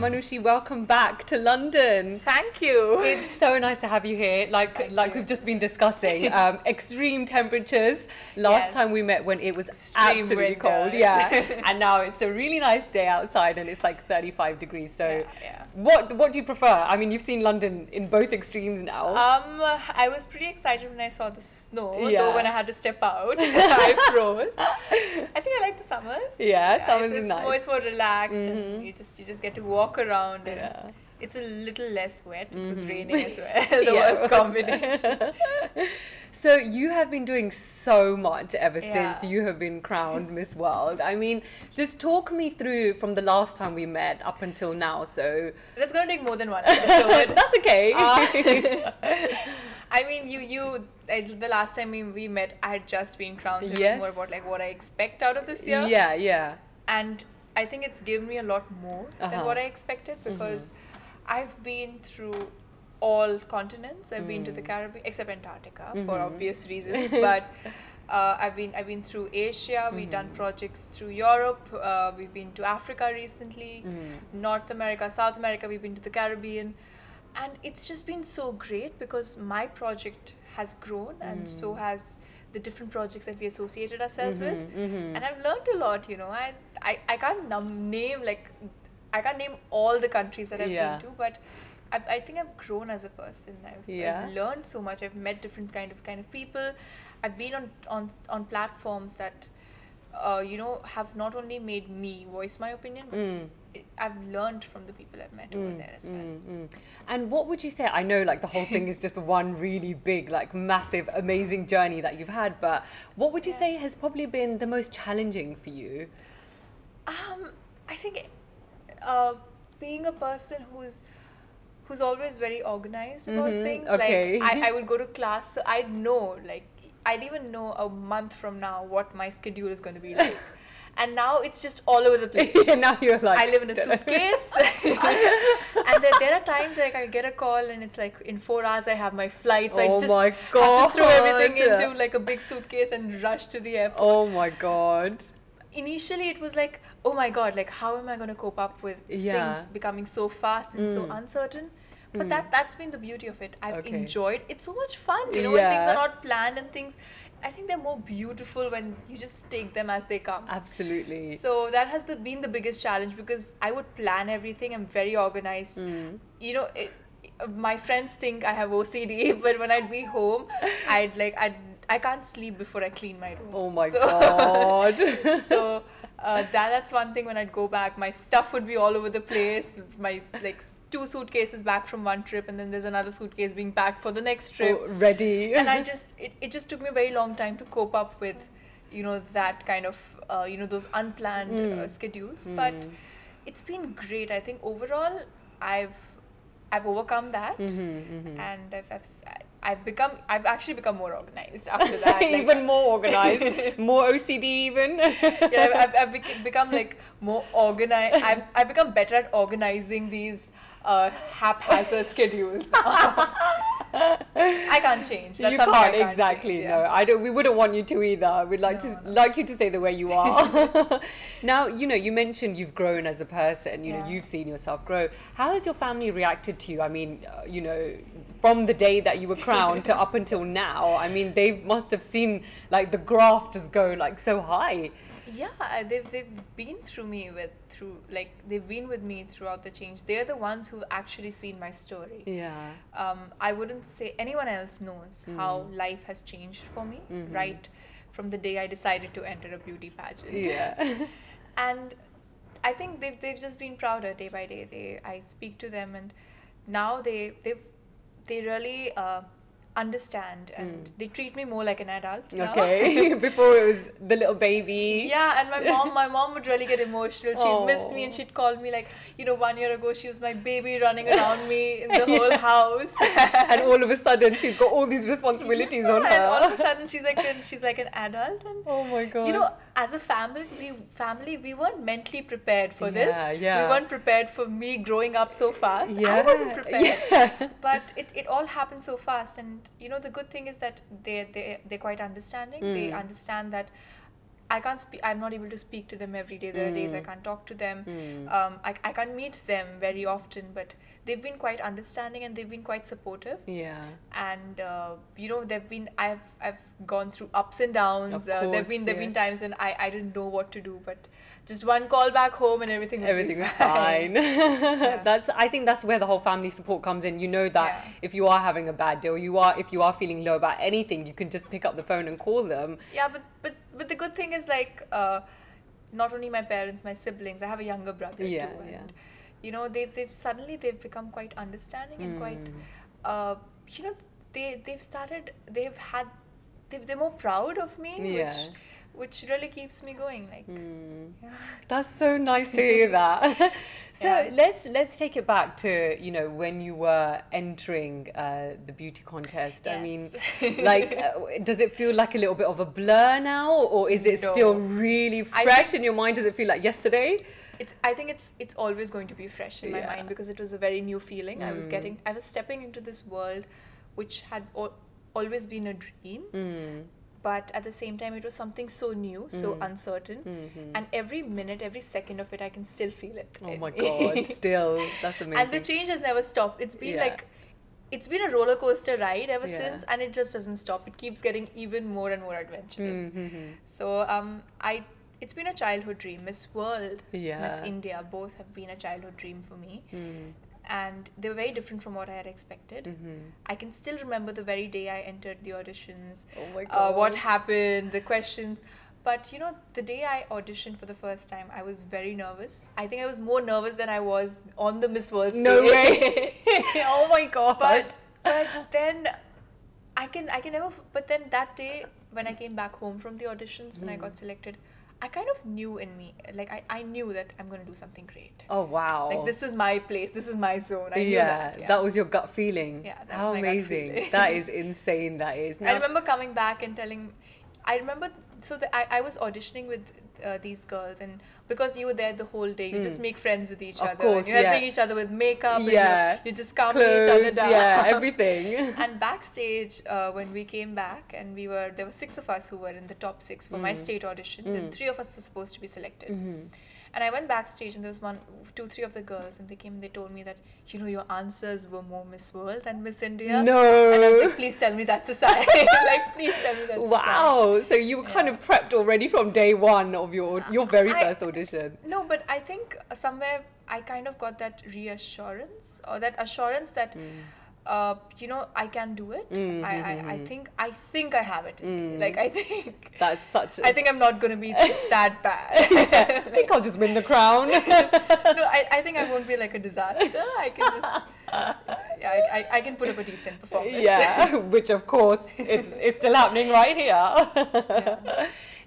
Manushi, welcome back to London. Thank you. It's so nice to have you here. Like we've just been discussing, extreme temperatures. Last time we met when it was absolutely cold, and now it's a really nice day outside and it's like 35 degrees. So, what do you prefer? I mean, you've seen London in both extremes now. I was pretty excited when I saw the snow. Though when I had to step out, I froze. I think I like the summers. Summers is nice. It's more relaxed, and you just get to walk around, and it's a little less wet. It was raining as well. The worst combination. So you have been doing so much ever since you have been crowned Miss World. I mean, just talk me through from the last time we met up until now. So that's going to take more than one episode. That's okay. I mean, the last time we met, I had just been crowned. So it was more about like what I expect out of this year. And I think it's given me a lot more than what I expected, because I've been through all continents. I've been to the Caribbean, except Antarctica for obvious reasons. But I've been through Asia. We've done projects through Europe. We've been to Africa recently, North America, South America. We've been to the Caribbean, and it's just been so great because my project has grown, and so has the different projects that we associated ourselves with. And I've learned a lot. You know, I can't I can't name all the countries that I've been to, but I think I've grown as a person. I've learned so much. I've met different kind of people. I've been on platforms that have not only made me voice my opinion, but I've learned from the people I've met over there as well. And what would you say? I know like the whole thing is just one really big, like massive, amazing journey that you've had, but what would you say has probably been the most challenging for you? I think being a person who's always very organized about things. Okay. Like I would go to class, so I'd even know a month from now what my schedule is going to be like. And now it's just all over the place. Now you're like, I live in a suitcase. And there are times like I get a call and it's like in 4 hours I have my flights. I just my God. have to throw everything into like a big suitcase and rush to the airport. Oh my God. Initially it was like, oh my God, like how am I going to cope up with things becoming so fast and so uncertain? But that's been the beauty of it. I've enjoyed. It's so much fun, when things are not planned and things. I think they're more beautiful when you just take them as they come. Absolutely. So that has been the biggest challenge, because I would plan everything. I'm very organized. My friends think I have OCD, but when I'd be home, I can't sleep before I clean my room. Oh my God. So that's one thing. When I'd go back, my stuff would be all over the place. My 2 suitcases back from one trip, and then there's another suitcase being packed for the next trip. Ready. And it just took me a very long time to cope up with, that kind of, those unplanned schedules. But it's been great. I think overall, I've overcome that, and I've actually become more organized after that. Even more organized, more OCD even. I've become like more organized. I've become better at organizing these haphazard schedules. I can't change. That's you something can't, I can't exactly. change, No, I don't. We wouldn't want you to either. We'd like like you to stay the way you are. Now, you mentioned you've grown as a person. You've seen yourself grow. How has your family reacted to you? I mean, from the day that you were crowned to up until now. I mean, they must have seen like the graph just go like so high. Yeah, they've been they've been with me throughout the change. They're the ones who've actually seen my story. Yeah. I wouldn't say anyone else knows how life has changed for me, right from the day I decided to enter a beauty pageant. Yeah. And I think they've just been prouder day by day. I speak to them, and now they really understand, and they treat me more like an adult now. Okay. Before it was the little baby. Yeah, and my mom would really get emotional. She'd miss me and she'd call me like, 1 year ago she was my baby running around me in the whole house. And all of a sudden she's got all these responsibilities on her. And all of a sudden she's like an adult. And oh my God. As a family, we weren't mentally prepared for this. Yeah. We weren't prepared for me growing up so fast. Yeah. I wasn't prepared. Yeah. But it all happened so fast. And the good thing is that they're quite understanding. They understand that I can't speak. I'm not able to speak to them every day. There are days I can't talk to them. I can't meet them very often, but they've been quite understanding and they've been quite supportive. Yeah. And they've been. I've gone through ups and downs. Of course, there've been times when I didn't know what to do, but just one call back home and everything was fine. I think that's where the whole family support comes in. You know that if you are having a bad day, or if you are feeling low about anything, you can just pick up the phone and call them. Yeah, but the good thing is, like, not only my parents, my siblings, I have a younger brother too, and you know, they've become quite understanding and quite you know, they're more proud of me, which really keeps me going. Like, that's so nice to hear that. So let's take it back to, you know, when you were entering the beauty contest. I mean, like, does it feel like a little bit of a blur now, or is it still really fresh in your mind? Does it feel like yesterday? I think it's always going to be fresh in my mind, because it was a very new feeling. I was stepping into this world which had always been a dream. But at the same time, it was something so new, so uncertain. And every minute, every second of it, I can still feel it. Oh my God, still. That's amazing. And the change has never stopped. It's been it's been a roller coaster ride ever since, and it just doesn't stop. It keeps getting even more and more adventurous. So it's been a childhood dream. Miss World, Miss India, both have been a childhood dream for me. And they were very different from what I had expected. I can still remember the very day I entered the auditions. Oh my God. What happened, the questions. But you know, the day I auditioned for the first time, I was very nervous. I think I was more nervous than I was on the Miss World stage. No way. Oh my God. But then but then that day when I came back home from the auditions, when I got selected, I kind of knew in me, like, I knew that I'm going to do something great. Oh, wow. Like, this is my place, this is my zone. I knew that. That was your gut feeling. Yeah, that's how my amazing. gut feeling. That is insane, that is. Now, I remember coming back and I was auditioning with these girls, and because you were there the whole day, you just make friends with each other. Course, and you're helping each other with makeup, and you just calm clothes, each other down. Yeah, everything. And backstage, when we came back, and there were 6 of us who were in the top 6 for my state audition, and 3 of us were supposed to be selected. And I went backstage, and there was 3 of the girls, and they came and they told me that, you know, your answers were more Miss World than Miss India. No. And I was like, please tell me that's a sign. Like, please tell me that's a sign. Wow. So you were kind of prepped already from day one of your very first audition. No, but I think somewhere I kind of got that reassurance, or that assurance that, you know, I can do it. I think I have it. Like, I think that's such. I think I'm not going to be that bad. I think I'll just win the crown. No, I think I won't be like a disaster. I can just, I can put up a decent performance. Yeah, which of course it's still happening right here.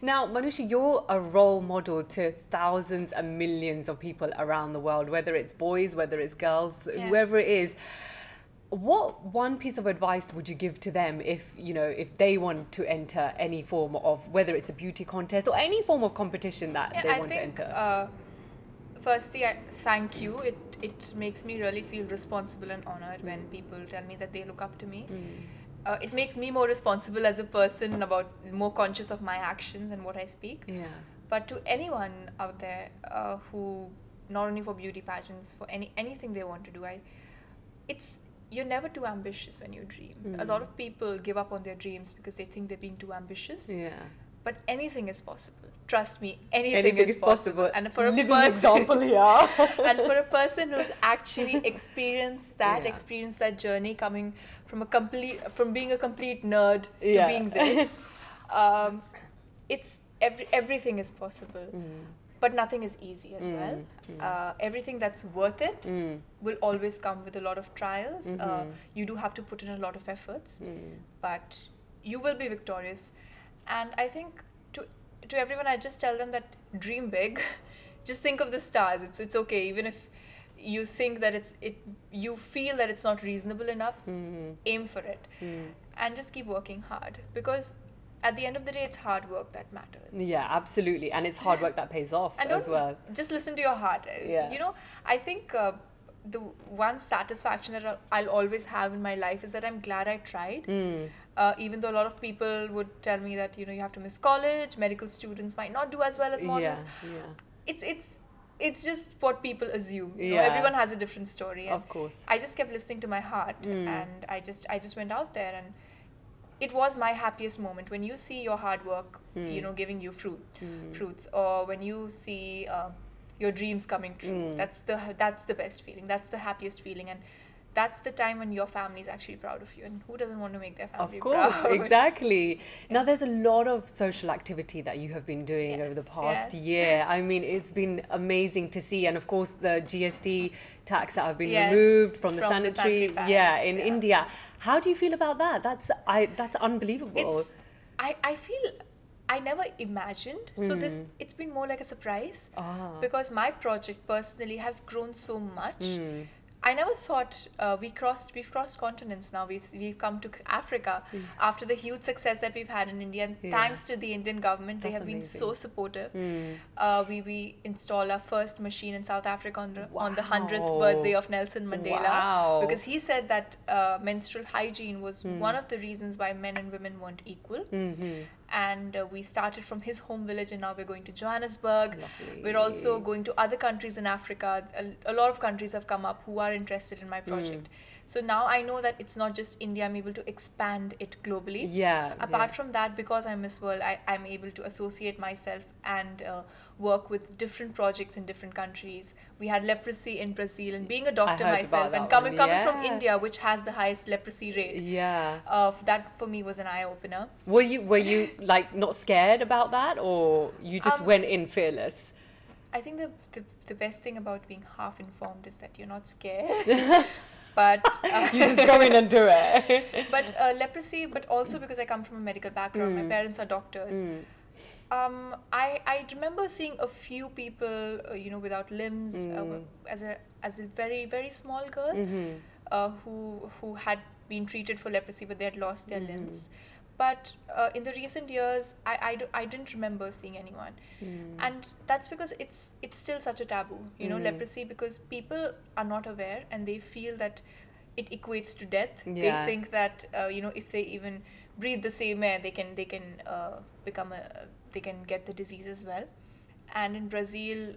Now, Manushi, you're a role model to thousands and millions of people around the world, whether it's boys, whether it's girls, whoever it is. What one piece of advice would you give to them if they want to enter any form of, whether it's a beauty contest or any form of competition that they want to enter? Firstly, thank you. It makes me really feel responsible and honored when people tell me that they look up to me. It makes me more responsible as a person, more conscious of my actions and what I speak. Yeah. But to anyone out there who, not only for beauty pageants, for anything they want to do, you're never too ambitious when you dream. A lot of people give up on their dreams because they think they're being too ambitious. Yeah. But anything is possible. Trust me, anything is possible. And for example here. And for a person who's actually experienced that journey, coming from being a complete nerd to being this, everything is possible. But nothing is easy as well. Everything that's worth it will always come with a lot of trials. You do have to put in a lot of efforts, but you will be victorious. And I think to everyone, I just tell them that dream big. Just think of the stars. It's okay, even if you think that you feel that it's not reasonable enough. Aim for it, and just keep working hard, because at the end of the day, it's hard work that matters. Yeah, absolutely. And it's hard work that pays off as well. Just listen to your heart. Yeah. You know, I think the one satisfaction that I'll always have in my life is that I'm glad I tried. Even though a lot of people would tell me that, you know, you have to miss college, medical students might not do as well as models. It's just what people assume. You know, everyone has a different story. And of course. I just kept listening to my heart, and I just went out there, and it was my happiest moment when you see your hard work, you know, giving you fruits, or when you see your dreams coming true. That's the best feeling. That's the happiest feeling, and that's the time when your family is actually proud of you. And who doesn't want to make their family proud? Of course, exactly. Now, there's a lot of social activity that you have been doing over the past year. I mean, it's been amazing to see. And of course, the GST tax that have been removed from the sanitary pads, in India. How do you feel about that? That's unbelievable. I feel I never imagined. So it's been more like a surprise, because my project personally has grown so much. I never thought we've crossed continents now. We've come to Africa after the huge success that we've had in India, and thanks to the Indian government. They have been so supportive. We installed our first machine in South Africa on the 100th birthday of Nelson Mandela, because he said that menstrual hygiene was one of the reasons why men and women weren't equal. And we started from his home village, and now we're going to Johannesburg. Lovely. We're also going to other countries in Africa. A lot of countries have come up who are interested in my project. So now I know that it's not just India, I'm able to expand it globally. Apart from that, because I'm Miss World, I'm able to associate myself and work with different projects in different countries. We had leprosy in Brazil, and being a doctor myself, and coming from India, which has the highest leprosy rate. That for me was an eye opener. Were you like not scared about that, or you just went in fearless? I think the best thing about being half informed is that you're not scared. But you just go in and do it. But leprosy, but also because I come from a medical background, my parents are doctors. I remember seeing a few people, you know, without limbs, as a very, very small girl, who had been treated for leprosy, but they had lost their limbs. But in the recent years, I didn't remember seeing anyone. And that's because it's still such a taboo, you know, leprosy, because people are not aware, and they feel that it equates to death. They think that, you know, if they even breathe the same air, they can get the disease as well. And in Brazil,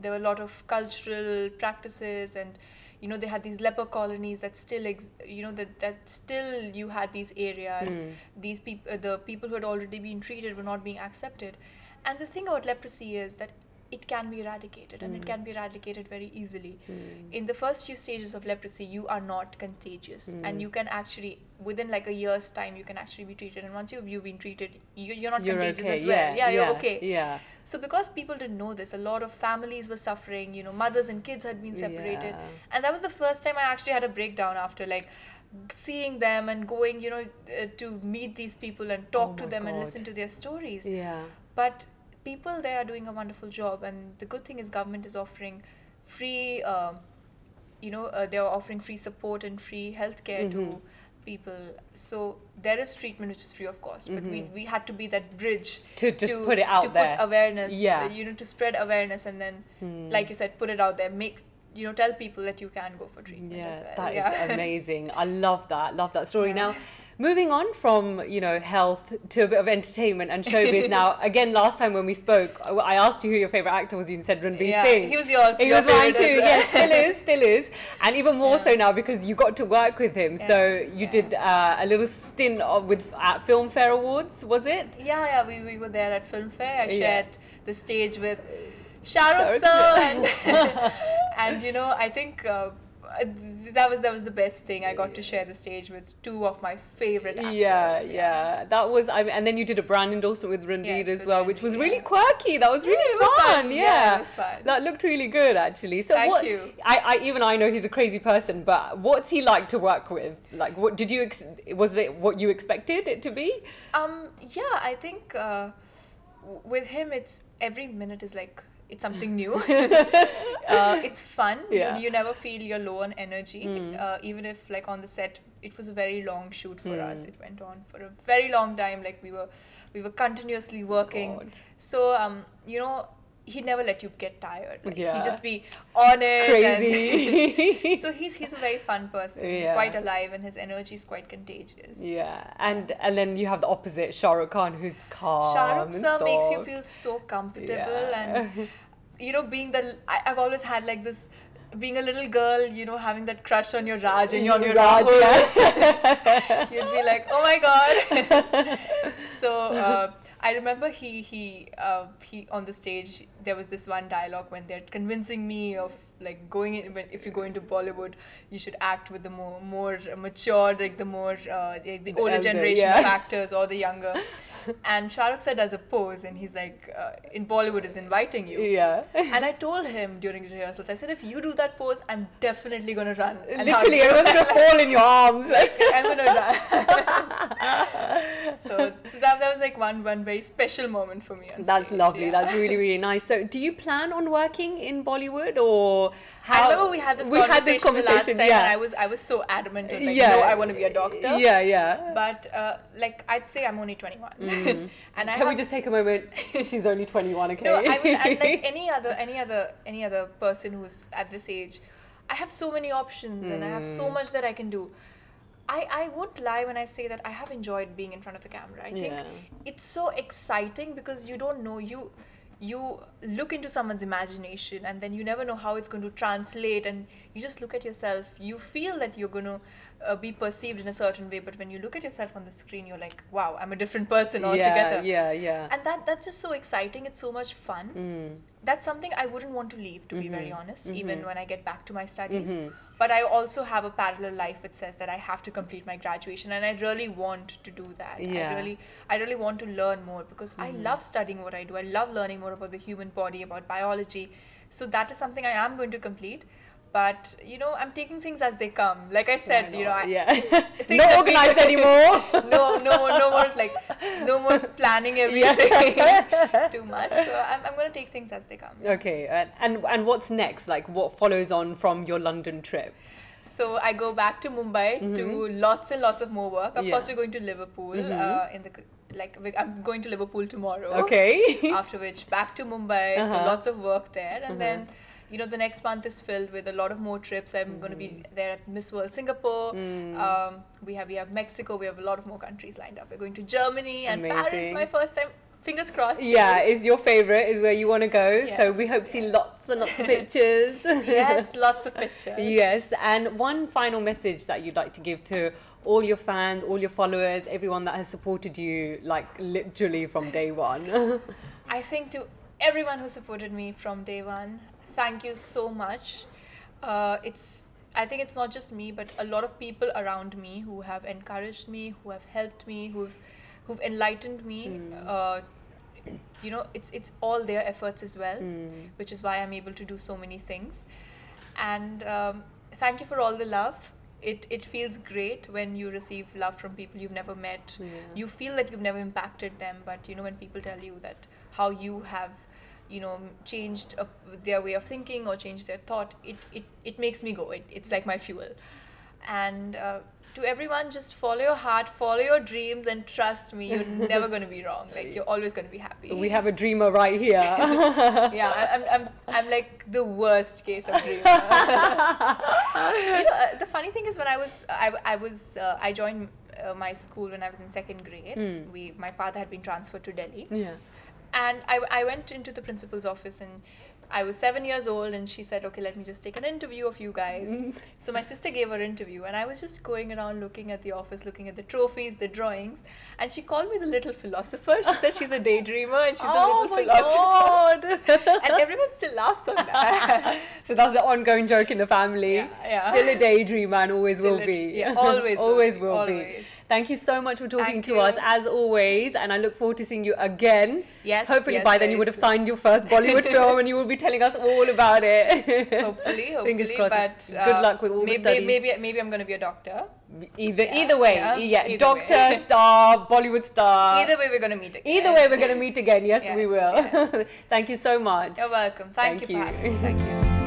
there were a lot of cultural practices, and you know, they had these leper colonies that still, that still you had these areas. These the people who had already been treated were not being accepted. And the thing about leprosy is that it can be eradicated, and it can be eradicated very easily. In the first few stages of leprosy, you are not contagious, and you can actually, within like a year's time, you can actually be treated. And once you've been treated, you're not contagious as well. You're okay. So because people didn't know this, a lot of families were suffering, you know, mothers and kids had been separated. And that was the first time I actually had a breakdown after like seeing them and going, you know, to meet these people and talk to them and listen to their stories. But people there are doing a wonderful job, and the good thing is government is offering free, they're offering free support and free healthcare to people. So there is treatment which is free of cost, but we had to be that bridge to put it out there, to put awareness, to spread awareness, and then like you said, put it out there, tell people that you can go for treatment as well. That is amazing. I love that story. Now, moving on from, you know, health to a bit of entertainment and showbiz. Now, again, last time when we spoke, I asked you who your favourite actor was. You said Ranveer Singh. He was yours. He was mine too. Yes, still is. And even more so now because you got to work with him. So you did a little stint at Filmfare Awards, was it? Yeah. We were there at Filmfare. I shared the stage with Shah Rukh sir, and you know, I think that was the best thing. I got to share the stage with two of my favorite actors. That was. And then you did a brand endorsement with Ranveer as well, which was really quirky. That was really fun. It was fun. That looked really good, actually. So Thank you. I know he's a crazy person, but what's he like to work with? Like, what did you? Was it what you expected it to be? I think with him, it's every minute is like. It's something new. It's fun. You never feel you're low on energy. Even if like on the set, it was a very long shoot for us. It went on for a very long time. Like we were continuously working. So he'd never let you get tired. Like, he'd just be on it. Crazy. And so he's a very fun person, quite alive, and his energy is quite contagious. Yeah, and then you have the opposite, Shah Rukh Khan, who's calm. Shah Rukh sir makes you feel so comfortable, and you know, I've always had like this. Being a little girl, you know, having that crush on your Raj and on your Rahul, you'd be like, oh my god. So I remember he on the stage, there was this one dialogue when they're convincing me of like if you go into Bollywood, you should act with the more mature, like the older generation of actors or the younger. And Shah Rukh said as a pose, and he's like, in Bollywood is inviting you. Yeah. And I told him during the rehearsals, I said, if you do that pose, I'm definitely going to run. Literally, everyone's going to fall in your arms. I'm going to run. so that was like one very special moment for me on That's stage. lovely. Yeah. That's really, really nice. So do you plan on working in Bollywood, or... I remember we had this conversation the last time, and I was so adamant of like, no, I want to be a doctor. Yeah, yeah. But like, I'd say I'm only 21. And Can we just take a moment? She's only 21, okay? No, I mean, and like any other person who's at this age, I have so many options and I have so much that I can do. I won't lie when I say that I have enjoyed being in front of the camera. I think it's so exciting because you don't know, you look into someone's imagination and then you never know how it's going to translate, and you just look at yourself. You feel that you're going to be perceived in a certain way, but when you look at yourself on the screen, you're like, wow, I'm a different person altogether. Yeah. And that's just so exciting. It's so much fun. That's something I wouldn't want to leave, to be very honest, even when I get back to my studies. But I also have a parallel life which says that I have to complete my graduation, and I really want to do that. I really want to learn more because I love studying what I do. I love learning more about the human body, about biology. So that is something I am going to complete. But, you know, I'm taking things as they come. Like I said, you know, no organized anymore. no more planning everything too much. So I'm going to take things as they come. Okay, and what's next? Like, what follows on from your London trip? So I go back to Mumbai to do lots and lots of more work. Of course, we're going to Liverpool. I'm going to Liverpool tomorrow. Okay. After which, back to Mumbai. So lots of work there, and then. You know, the next month is filled with a lot of more trips. I'm going to be there at Miss World Singapore. We have Mexico. We have a lot of more countries lined up. We're going to Germany and Paris, my first time. Fingers crossed. Yeah, is your favorite, is where you want to go. Yes, so we hope to see lots and lots of pictures. Yes, lots of pictures. Yes, and one final message that you'd like to give to all your fans, all your followers, everyone that has supported you, like literally from day one. I think to everyone who supported me from day one, thank you so much. I think it's not just me, but a lot of people around me who have encouraged me, who have helped me, who've enlightened me. You know, it's all their efforts as well, which is why I'm able to do so many things. And thank you for all the love. It feels great when you receive love from people you've never met. You feel that you've never impacted them, but you know, when people tell you that how you have, you know, changed their way of thinking or changed their thought, it makes me go. It's like my fuel. And to everyone, just follow your heart, follow your dreams, and trust me, you're never going to be wrong. Like, you're always going to be happy. We have a dreamer right here. Yeah, I'm like the worst case of dreamer. You know, the funny thing is, when I joined my school when I was in second grade. My father had been transferred to Delhi. Yeah. And I went into the principal's office, and I was 7 years old, and she said, okay, let me just take an interview of you guys. So my sister gave her interview, and I was just going around looking at the office, looking at the trophies, the drawings, and she called me the little philosopher. She said she's a daydreamer and she's a little philosopher. God. And everyone still laughs on that. So that's the ongoing joke in the family. Yeah. Still a daydreamer and always will be. Yeah, always will be. Thank you so much for talking to us, as always, and I look forward to seeing you again. Yes. Hopefully by then you would have signed your first Bollywood film and you will be telling us all about it. Hopefully. Fingers crossed. But good luck with all the studies. Maybe I'm going to be a doctor. Either way. Doctor, star, Bollywood star. Either way we're going to meet again. Yes, we will. Yes. Thank you so much. You're welcome. Thank you for having me. Thank you.